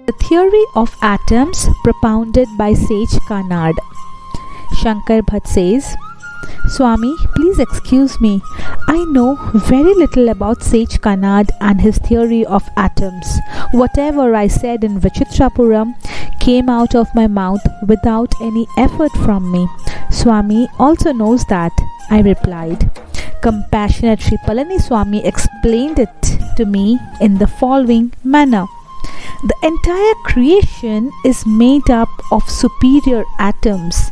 The theory of atoms propounded by sage Kanad. Shankar Bhatt says, Swami, please excuse me. I know very little about Sage Kanad and his theory of atoms. Whatever I said in Vichitrapuram came out of my mouth without any effort from me. Swami also knows that, I replied. Compassionate Sri Palani Swami explained it to me in the following manner. The entire creation is made up of superior atoms.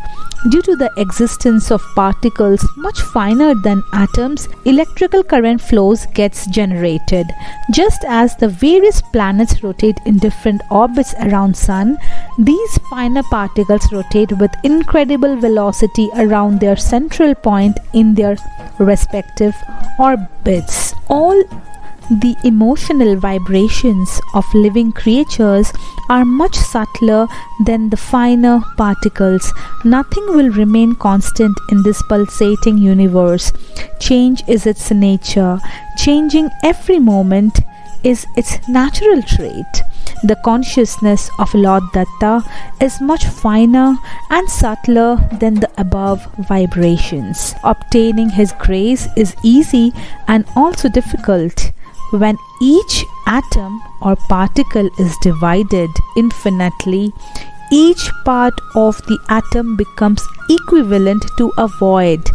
Due to the existence of particles much finer than atoms, electrical current flows gets generated. Just as the various planets rotate in different orbits around sun, these finer particles rotate with incredible velocity around their central point in their respective orbits. All the emotional vibrations of living creatures are much subtler than the finer particles. Nothing will remain constant in this pulsating universe. Change is its nature. Changing every moment is its natural trait. The consciousness of Lord Datta is much finer and subtler than the above vibrations. Obtaining his grace is easy and also difficult. When each atom or particle is divided infinitely, each part of the atom becomes equivalent to a void.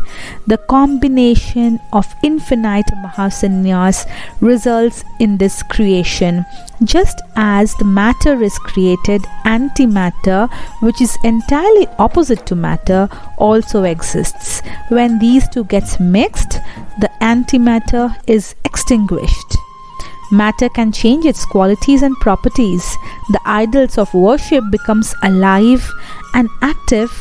The combination of infinite Mahasanyas results in this creation. Just as the matter is created, antimatter, which is entirely opposite to matter, also exists. When these two gets mixed, the antimatter is extinguished. Matter can change its qualities and properties. The idols of worship becomes alive and active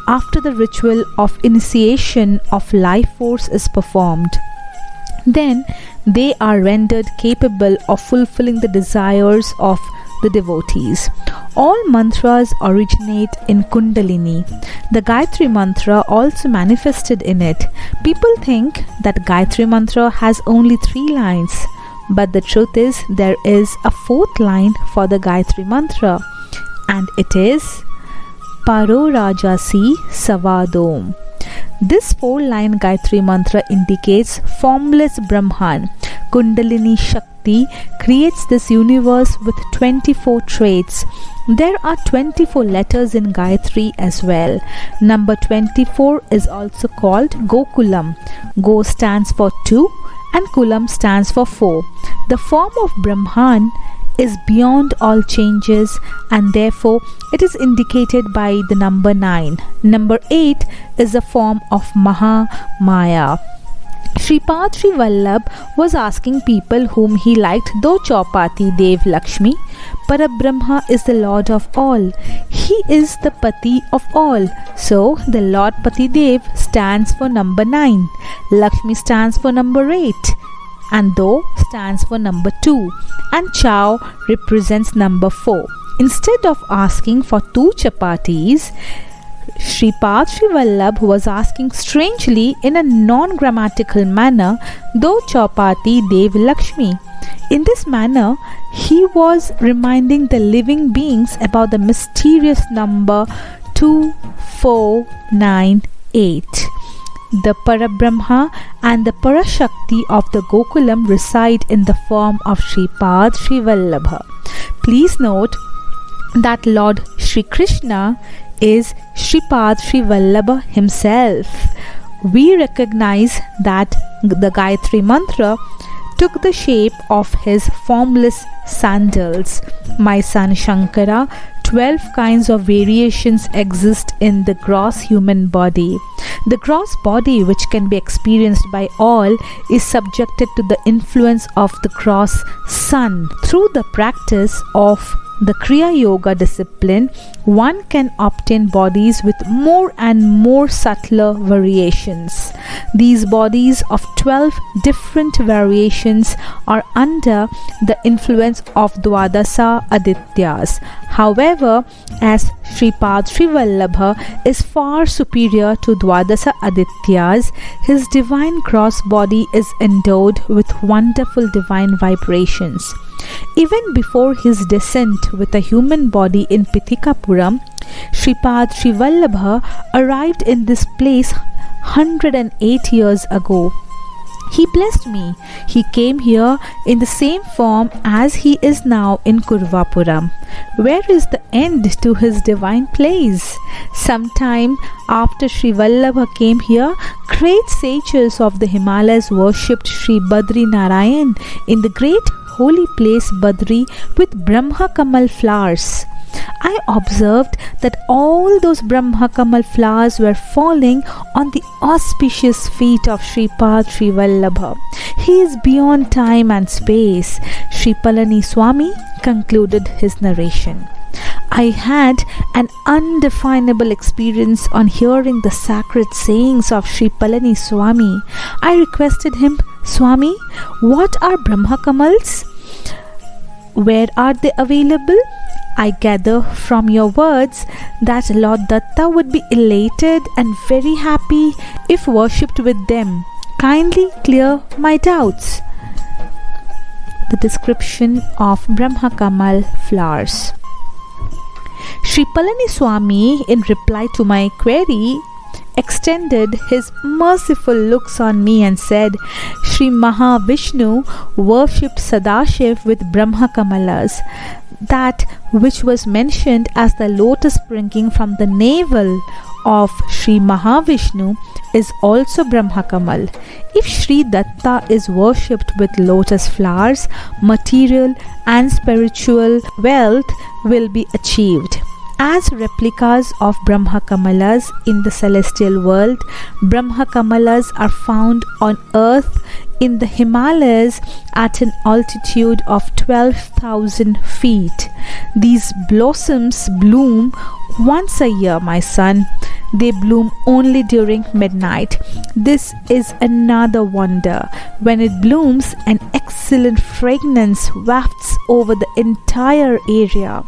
after the ritual of initiation of life force is performed. Then they are rendered capable of fulfilling the desires of the devotees. All mantras originate in Kundalini. The Gayatri mantra also manifested in it. People think that Gayatri mantra has only 3 lines. But the truth is, there is a 4th line for the Gayatri mantra, and it is Paro Rajasi Savadom. This 4-line Gayatri mantra indicates formless Brahman. Kundalini Shakti creates this universe with 24 traits. There are 24 letters in Gayatri as well. Number 24 is also called Gokulam. Go stands for 2 and Kulam stands for 4. The form of Brahman is beyond all changes and therefore it is indicated by the number 9. Number 8 is the form of Maha Maya. Sripada Srivallabha was asking people whom he liked, though Chaupati Dev Lakshmi, Parabrahma is the Lord of all. He is the Pati of all. So the Lord Pati Dev stands for number 9. Lakshmi stands for number 8. And Do stands for number 2. And Chow represents number 4. Instead of asking for 2 chapatis, Sripada Srivallabha was asking strangely in a non-grammatical manner, though Chaupati Dev Lakshmi. In this manner, he was reminding the living beings about the mysterious number 2498. The Parabrahma and the Parashakti of the Gokulam reside in the form of Sripada Srivallabha. Please note that Lord Shri Krishna is Sripada Srivallabha himself. We recognize that the Gayatri mantra took the shape of his formless sandals. My son Shankara, 12 kinds of variations exist in the gross human body. The gross body, which can be experienced by all, is subjected to the influence of the gross sun. Through the practice of the Kriya Yoga discipline, one can obtain bodies with more and more subtler variations. These bodies of 12 different variations are under the influence of Dwadasa Adityas. However, as Sripada Srivallabha is far superior to Dwadasa Adityas, his divine cross body is endowed with wonderful divine vibrations. Even before his descent with a human body in Pitikapuram, Sripada Srivallabha arrived in this place 108 years ago. He blessed me. He came here in the same form as he is now in Kurvapuram. Where is the end to his divine place? Sometime after Sri Vallabha came here, great sages of the Himalayas worshipped Sri Badri Narayan in the great holy place Badri with Brahma Kamal flowers. I observed that all those Brahma Kamal flowers were falling on the auspicious feet of Sripada Srivallabha. He is beyond time and space. Sri Palani Swami concluded his narration. I had an undefinable experience on hearing the sacred sayings of Sri Palani Swami. I requested him, Swami, what are Brahma Kamals? Where are they available? I gather from your words that Lord Datta would be elated and very happy if worshipped with them. Kindly clear my doubts. The description of Brahma Kamal flowers. Sri Palani Swami, in reply to my query, extended his merciful looks on me and said, Sri Mahavishnu worshipped Sadashiv with Brahma Kamalas. That which was mentioned as the lotus springing from the navel of Sri Mahavishnu is also Brahma Kamal. If Sri Datta is worshipped with lotus flowers, material and spiritual wealth will be achieved. As replicas of Brahma Kamalas in the celestial world, Brahma Kamalas are found on earth in the Himalayas at an altitude of 12,000 feet. These blossoms bloom once a year, my son. They bloom only during midnight. This is another wonder. When it blooms, an excellent fragrance wafts over the entire area.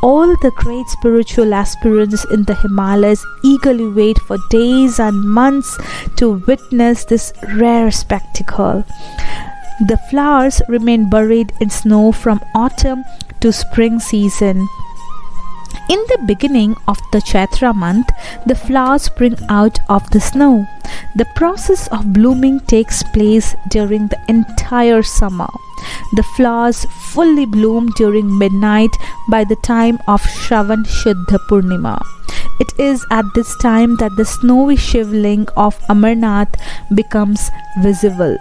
All the great spiritual aspirants in the Himalayas eagerly wait for days and months to witness this rare spectacle. The flowers remain buried in snow from autumn to spring season. In the beginning of the Chaitra month, the flowers spring out of the snow. The process of blooming takes place during the entire summer. The flowers fully bloom during midnight by the time of Shravan Shuddha Purnima. It is at this time that the snowy shivling of Amarnath becomes visible.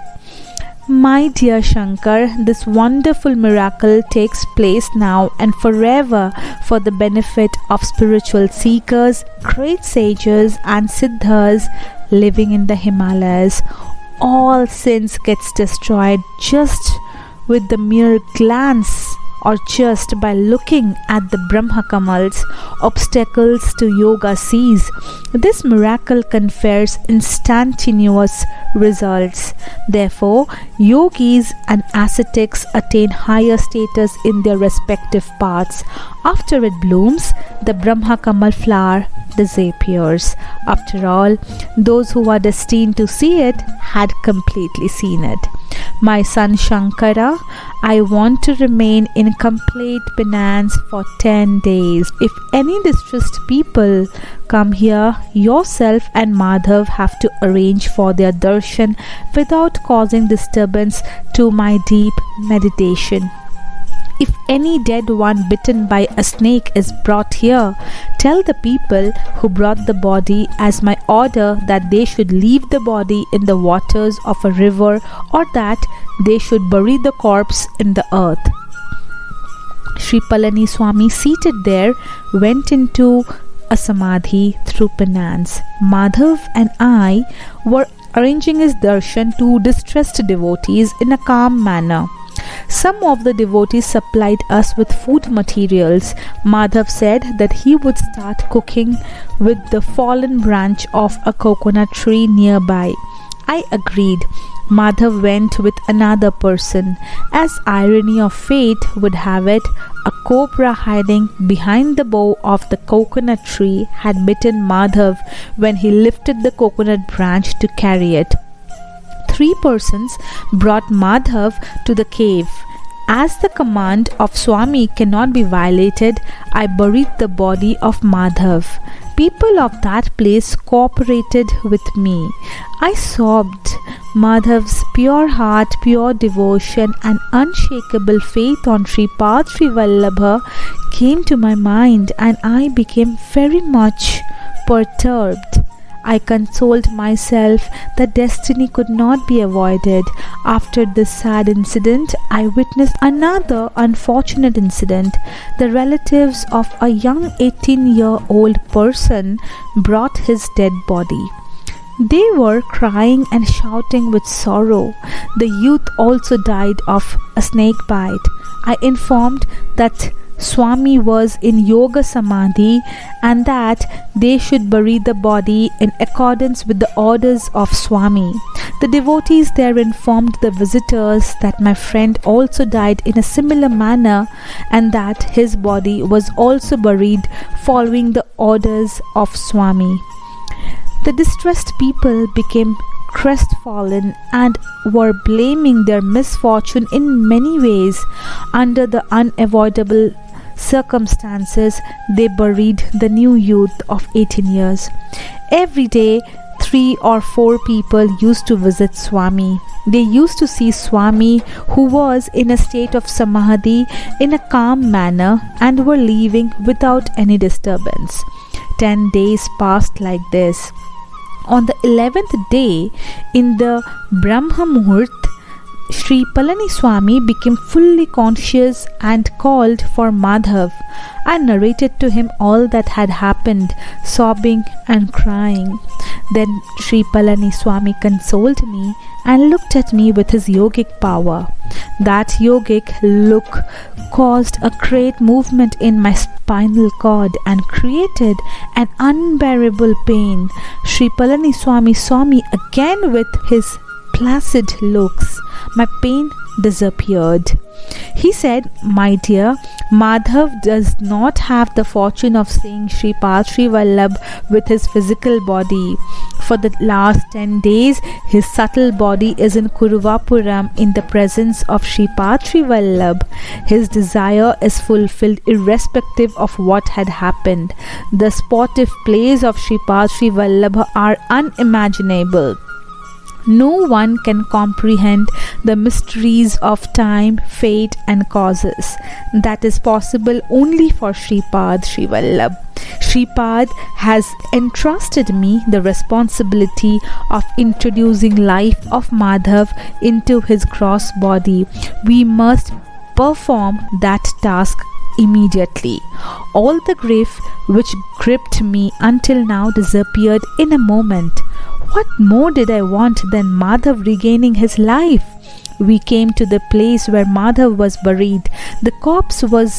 My dear Shankar, this wonderful miracle takes place now and forever for the benefit of spiritual seekers, great sages and siddhas living in the Himalayas. All sins gets destroyed just with the mere glance or just by looking at the Brahma Kamals. Obstacles to yoga cease. This miracle confers instantaneous results. Therefore, yogis and ascetics attain higher status in their respective paths. After it blooms, the Brahma Kamal flower disappears. After all, those who are destined to see it had completely seen it. My son Shankara, I want to remain in complete penance for 10 days. If any distressed people come here, yourself and Madhav have to arrange for their darshan without causing disturbance to my deep meditation. If any dead one bitten by a snake is brought here, tell the people who brought the body as my order that they should leave the body in the waters of a river or that they should bury the corpse in the earth. Sri Palani Swami, seated there, went into a samadhi through penance. Madhav and I were arranging his darshan to distressed devotees in a calm manner. Some of the devotees supplied us with food materials. Madhav said that he would start cooking with the fallen branch of a coconut tree nearby. I agreed. Madhav went with another person. As irony of fate would have it, a cobra hiding behind the bough of the coconut tree had bitten Madhav when he lifted the coconut branch to carry it. 3 persons brought Madhav to the cave. As the command of Swami cannot be violated, I buried the body of Madhav. People of that place cooperated with me. I sobbed. Madhav's pure heart, pure devotion, and unshakable faith on Sripada Srivallabha came to my mind, and I became very much perturbed. I consoled myself that destiny could not be avoided. After this sad incident, I witnessed another unfortunate incident. The relatives of a young 18-year-old person brought his dead body. They were crying and shouting with sorrow. The youth also died of a snake bite. I informed that Swami was in Yoga Samadhi and that they should bury the body in accordance with the orders of Swami. The devotees there informed the visitors that my friend also died in a similar manner and that his body was also buried following the orders of Swami. The distressed people became crestfallen and were blaming their misfortune in many ways. Under the unavoidable circumstances, they buried the new youth of 18 years. Every day, 3 or 4 people used to visit Swami. They used to see Swami, who was in a state of samadhi, in a calm manner, and were leaving without any disturbance. 10 days passed like this. On the 11th day, in the Brahma Muhurt, Sri Palani Swami became fully conscious and called for Madhav. I narrated to him all that had happened, sobbing and crying. Then Sri Palani Swami consoled me and looked at me with his yogic power. That yogic look caused a great movement in my spinal cord and created an unbearable pain. Sri Palani Swami saw me again with his placid looks. My pain disappeared. He said, "My dear, Madhav does not have the fortune of seeing Sripada Srivallabha with his physical body. For the last 10 days, his subtle body is in Kuruvapuram in the presence of Sripada Srivallabha. His desire is fulfilled irrespective of what had happened. The sportive plays of Sripada Srivallabha are unimaginable. No one can comprehend the mysteries of time, fate and causes. That is possible only for Sripada Srivallabha. Sripad has entrusted me the responsibility of introducing life of Madhav into his gross body. We must perform that task immediately." All the grief which gripped me until now disappeared in a moment. What more did I want than Madhav regaining his life? We came to the place where Madhav was buried. The corpse was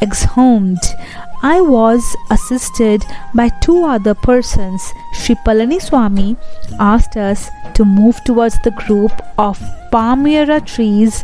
exhumed. I was assisted by 2 other persons. Sri Palani Swami asked us to move towards the group of palmyra trees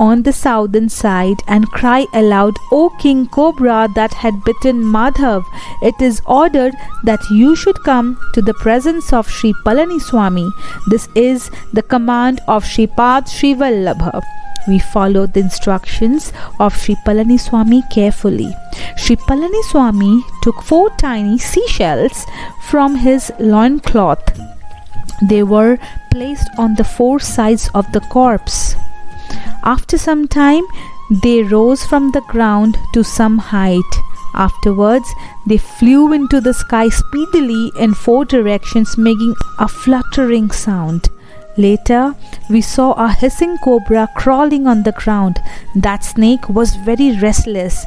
on the southern side and cry aloud, "O King Cobra that had bitten Madhav, it is ordered that you should come to the presence of Sri Palani Swami. This is the command of Sripada Srivallabha." We followed the instructions of Sri Palani Swami carefully. Sri Palani Swami took 4 tiny seashells from his loincloth. They were placed on the 4 sides of the corpse. After some time, they rose from the ground to some height. Afterwards, they flew into the sky speedily in 4 directions, making a fluttering sound. Later, we saw a hissing cobra crawling on the ground. That snake was very restless.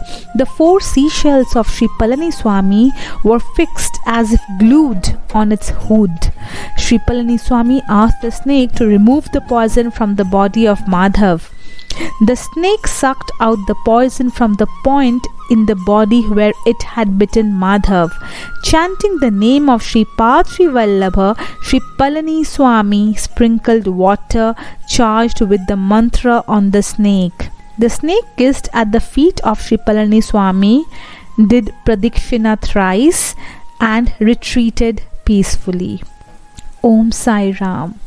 The 4 seashells of Sri Palani Swami were fixed as if glued on its hood. Sri Palani Swami asked the snake to remove the poison from the body of Madhav. The snake sucked out the poison from the point in the body where it had bitten Madhav. Chanting the name of Sripada Srivallabha, Sri Palani Swami sprinkled water charged with the mantra on the snake. The snake kissed at the feet of Sri Palani Swami, did pradikshina thrice, and retreated peacefully. Om Sai Ram.